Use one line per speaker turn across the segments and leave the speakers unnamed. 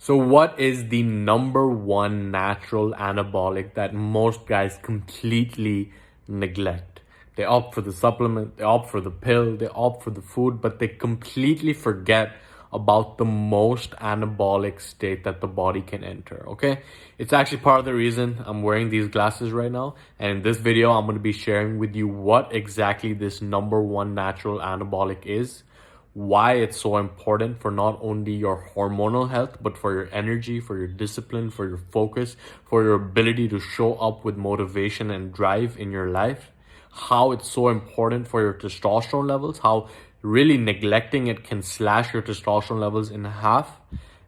So what is the number one natural anabolic that most guys completely neglect? They opt for the supplement, they opt for the pill, they opt for the food, but they completely forget about the most anabolic state that the body can enter, okay? It's actually part of the reason I'm wearing these glasses right now. And in this video, I'm going to be sharing with you what exactly this number one natural anabolic is, why it's so important for not only your hormonal health, but for your energy, for your discipline, for your focus, for your ability to show up with motivation and drive in your life, how it's so important for your testosterone levels, how really neglecting it can slash your testosterone levels in half.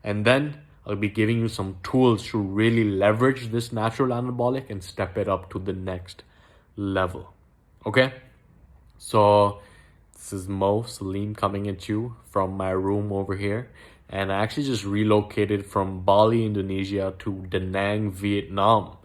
And then I'll be giving you some tools to really leverage this natural anabolic and step it up to the next level. Okay? So this is Mo Salim coming at you from my room over here. And I actually just relocated from Bali, Indonesia to Da Nang, Vietnam.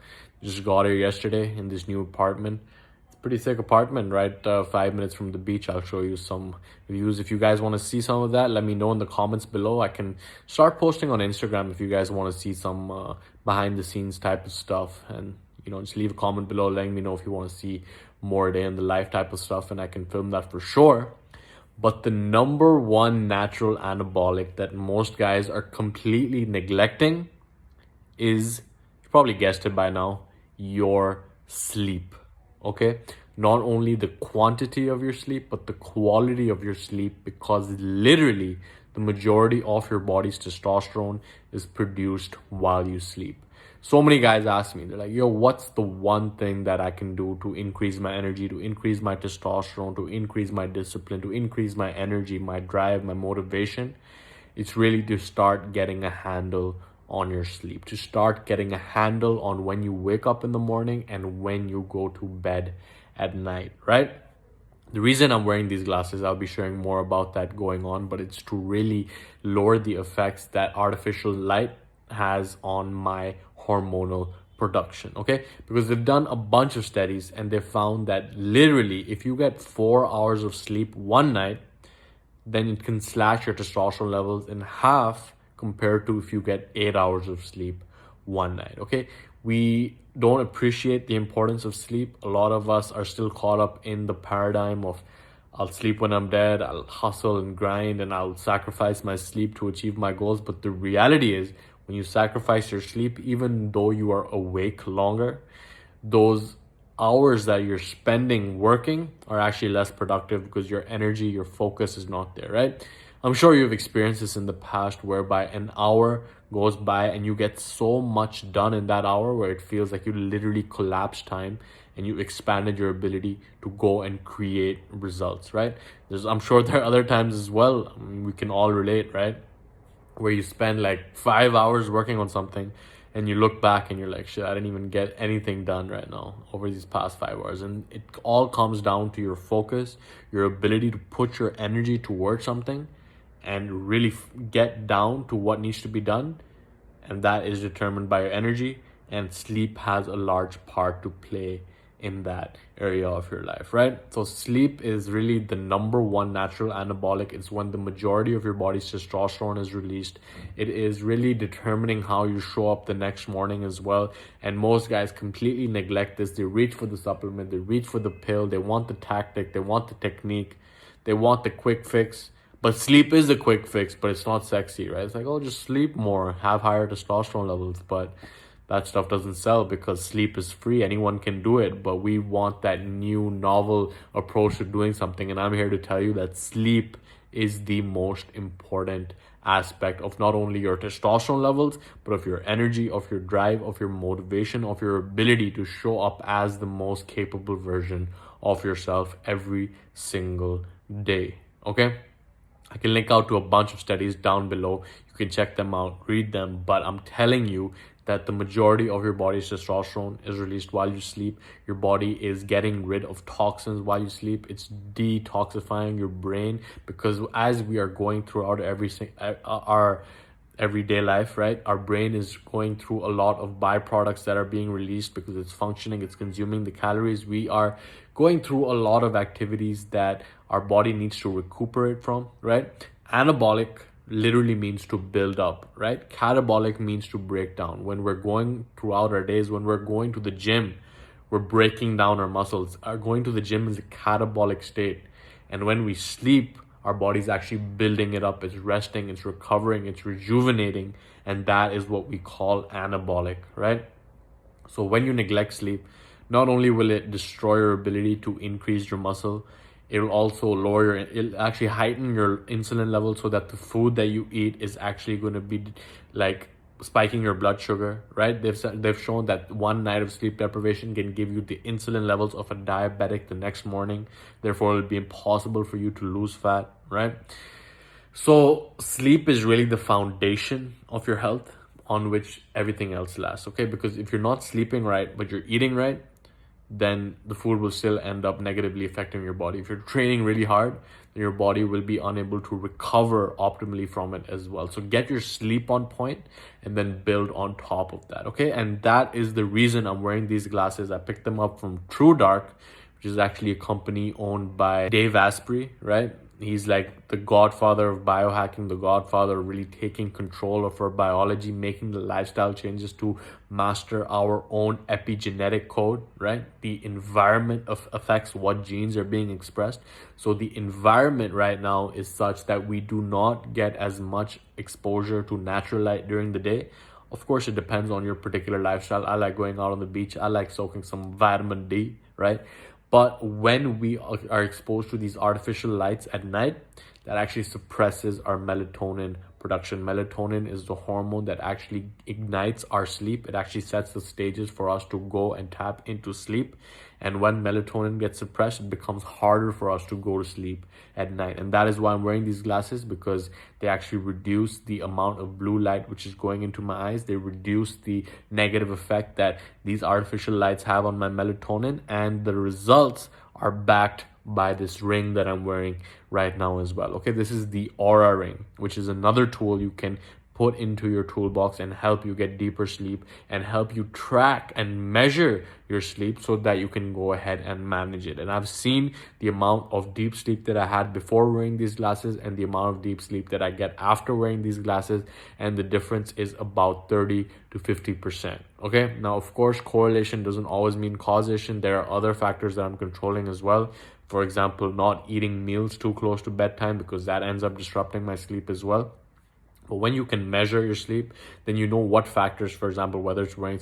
Just got here yesterday in this new apartment. It's a pretty sick apartment, right? 5 minutes from the beach. I'll show you some views. If you guys want to see some of that, let me know in the comments below. I can start posting on Instagram if you guys want to see some behind the scenes type of stuff. And just leave a comment below letting me know if you want to see more day in the life type of stuff, and I can film that for sure. But the number one natural anabolic that most guys are completely neglecting is, you probably guessed it by now, your sleep. Okay? Not only the quantity of your sleep, but the quality of your sleep, because literally the majority of your body's testosterone is produced while you sleep. So many guys ask me, they're like, yo, what's the one thing that I can do to increase my energy, to increase my testosterone, to increase my discipline, to increase my energy, my drive, my motivation? It's really to start getting a handle on your sleep, to start getting a handle on when you wake up in the morning and when you go to bed at night, right? The reason I'm wearing these glasses, I'll be sharing more about that going on, but it's to really lower the effects that artificial light has on my hormonal production, okay? Because they've done a bunch of studies and they found that literally if you get 4 hours of sleep one night, then it can slash your testosterone levels in half compared to if you get 8 hours of sleep one night, okay? We don't appreciate the importance of sleep. A lot of us are still caught up in the paradigm of I'll sleep when I'm dead, I'll hustle and grind, and I'll sacrifice my sleep to achieve my goals. But the reality is, when you sacrifice your sleep, even though you are awake longer, those hours that you're spending working are actually less productive because your energy, your focus is not there, right? I'm sure you've experienced this in the past, whereby an hour goes by and you get so much done in that hour where it feels like you literally collapsed time and you expanded your ability to go and create results, right? I'm sure there are other times as well, we can all relate, right? Where you spend like 5 hours working on something and you look back and you're like, shit, I didn't even get anything done right now over these past 5 hours. And it all comes down to your focus, your ability to put your energy towards something and really get down to what needs to be done. And that is determined by your energy, and sleep has a large part to play in that area of your life, right? So sleep is really the number one natural anabolic. It's when the majority of your body's testosterone is released. It is really determining how you show up the next morning as well. And most guys completely neglect this. They reach for the supplement, they reach for the pill, they want the tactic, they want the technique, they want the quick fix. But sleep is a quick fix, but it's not sexy, right? It's like, oh, just sleep more, have higher testosterone levels. But that stuff doesn't sell because sleep is free. Anyone can do it. But we want that new, novel approach to doing something. And I'm here to tell you that sleep is the most important aspect of not only your testosterone levels, but of your energy, of your drive, of your motivation, of your ability to show up as the most capable version of yourself every single day, okay? I can link out to a bunch of studies down below. You can check them out, read them. But I'm telling you that the majority of your body's testosterone is released while you sleep. Your body is getting rid of toxins while you sleep. It's detoxifying your brain, because as we are going throughout our everyday life, right, our brain is going through a lot of byproducts that are being released because it's functioning, it's consuming the calories. We are going through a lot of activities that our body needs to recuperate from, right? Anabolic literally means to build up, right? Catabolic means to break down. When we're going throughout our days, when we're going to the gym, we're breaking down our muscles. Our going to the gym is a catabolic state. And when we sleep, our body's actually building it up. It's resting, it's recovering, it's rejuvenating. And that is what we call anabolic, right? So when you neglect sleep, not only will it destroy your ability to increase your muscle, it'll also it'll actually heighten your insulin level so that the food that you eat is actually going to be like spiking your blood sugar, right? They've shown that one night of sleep deprivation can give you the insulin levels of a diabetic the next morning. Therefore, it'll be impossible for you to lose fat, right? So sleep is really the foundation of your health on which everything else lasts, okay? Because if you're not sleeping right, but you're eating right, then the food will still end up negatively affecting your body. If you're training really hard, then your body will be unable to recover optimally from it as well. So get your sleep on point and then build on top of that, okay? And that is the reason I'm wearing these glasses. I picked them up from True Dark, which is actually a company owned by Dave Asprey, right? He's like the godfather of biohacking, the godfather of really taking control of our biology, making the lifestyle changes to master our own epigenetic code, right? The environment affects what genes are being expressed. So the environment right now is such that we do not get as much exposure to natural light during the day. Of course, it depends on your particular lifestyle. I like going out on the beach. I like soaking some vitamin D, right? But when we are exposed to these artificial lights at night, that actually suppresses our melatonin production. Melatonin is the hormone that actually ignites our sleep. It actually sets the stages for us to go and tap into sleep. And when melatonin gets suppressed, it becomes harder for us to go to sleep at night. And that is why I'm wearing these glasses, because they actually reduce the amount of blue light which is going into my eyes. They reduce the negative effect that these artificial lights have on my melatonin. And the results are backed by this ring that I'm wearing right now as well. Okay, this is the Aura Ring, which is another tool you can put into your toolbox and help you get deeper sleep and help you track and measure your sleep so that you can go ahead and manage it. And I've seen the amount of deep sleep that I had before wearing these glasses and the amount of deep sleep that I get after wearing these glasses, and the difference is about 30 to 50%. Okay, now of course correlation doesn't always mean causation. There are other factors that I'm controlling as well. For example, not eating meals too close to bedtime, because that ends up disrupting my sleep as well. But when you can measure your sleep, then you know what factors, for example, whether it's wearing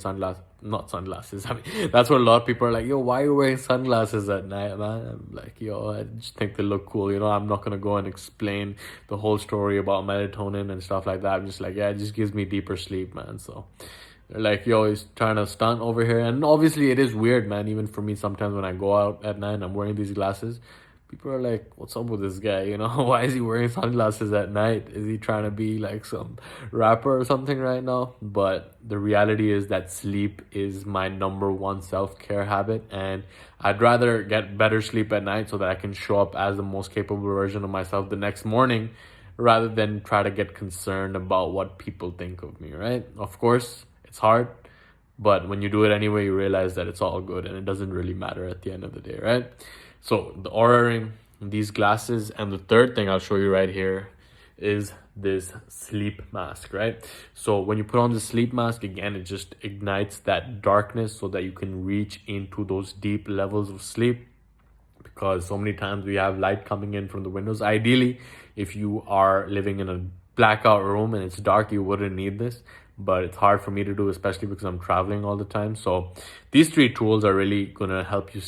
not sunglasses. I mean, that's what a lot of people are like, yo, why are you wearing sunglasses at night, man? I'm like, yo, I just think they look cool. You know, I'm not going to go and explain the whole story about melatonin and stuff like that. I'm just like, yeah, it just gives me deeper sleep, man. So they're like, yo, he's trying to stunt over here. And obviously it is weird, man. Even for me, sometimes when I go out at night and I'm wearing these glasses, people are like, what's up with this guy? You know, why is he wearing sunglasses at night? Is he trying to be like some rapper or something right now? But the reality is that sleep is my number one self-care habit. And I'd rather get better sleep at night so that I can show up as the most capable version of myself the next morning, rather than try to get concerned about what people think of me, right? Of course, it's hard. But when you do it anyway, you realize that it's all good and it doesn't really matter at the end of the day, right? So the Aura Ring, these glasses, and the third thing I'll show you right here is this sleep mask, right? So when you put on the sleep mask, again, it just ignites that darkness so that you can reach into those deep levels of sleep, because so many times we have light coming in from the windows. Ideally, if you are living in a blackout room and it's dark, you wouldn't need this, but it's hard for me to do, especially because I'm traveling all the time. So these three tools are really gonna help you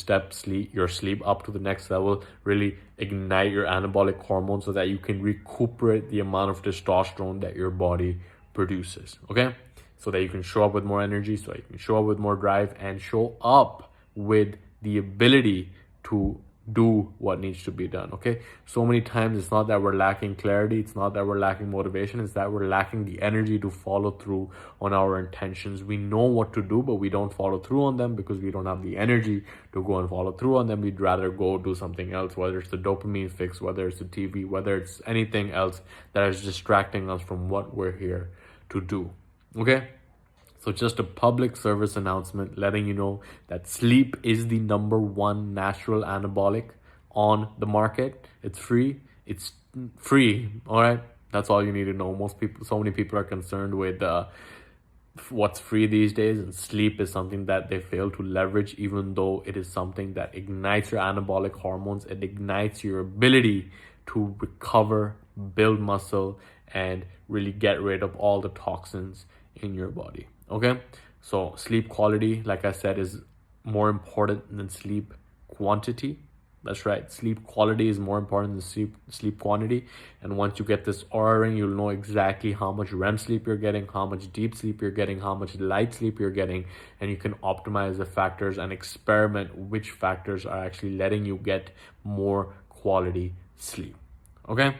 your sleep up to the next level, really ignite your anabolic hormones so that you can recuperate the amount of testosterone that your body produces, okay? So that you can show up with more energy, so you can show up with more drive and show up with the ability to do what needs to be done, okay? So many times it's not that we're lacking clarity, it's not that we're lacking motivation, it's that we're lacking the energy to follow through on our intentions. We know what to do, but we don't follow through on them because we don't have the energy to go and follow through on them. We'd rather go do something else, whether it's the dopamine fix, whether it's the TV, whether it's anything else that is distracting us from what we're here to do, okay? So just a public service announcement letting you know that sleep is the number one natural anabolic on the market. It's free. It's free, all right? That's all you need to know. So many people are concerned with what's free these days, and sleep is something that they fail to leverage, even though it is something that ignites your anabolic hormones. It ignites your ability to recover, build muscle, and really get rid of all the toxins in your body. Okay, so sleep quality, like I said, is more important than sleep quantity. That's right. Sleep quality is more important than sleep quantity. And once you get this aura ring, you'll know exactly how much REM sleep you're getting, how much deep sleep you're getting, how much light sleep you're getting, and you can optimize the factors and experiment which factors are actually letting you get more quality sleep. Okay?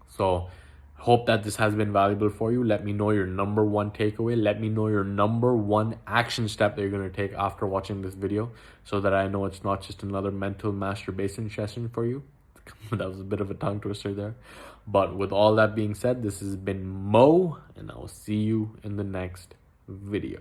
So hope that this has been valuable for you. Let me know your number one takeaway. Let me know your number one action step that you're going to take after watching this video, so that I know it's not just another mental masturbation session for you. That was a bit of a tongue twister there. But with all that being said, this has been Mo, and I will see you in the next video.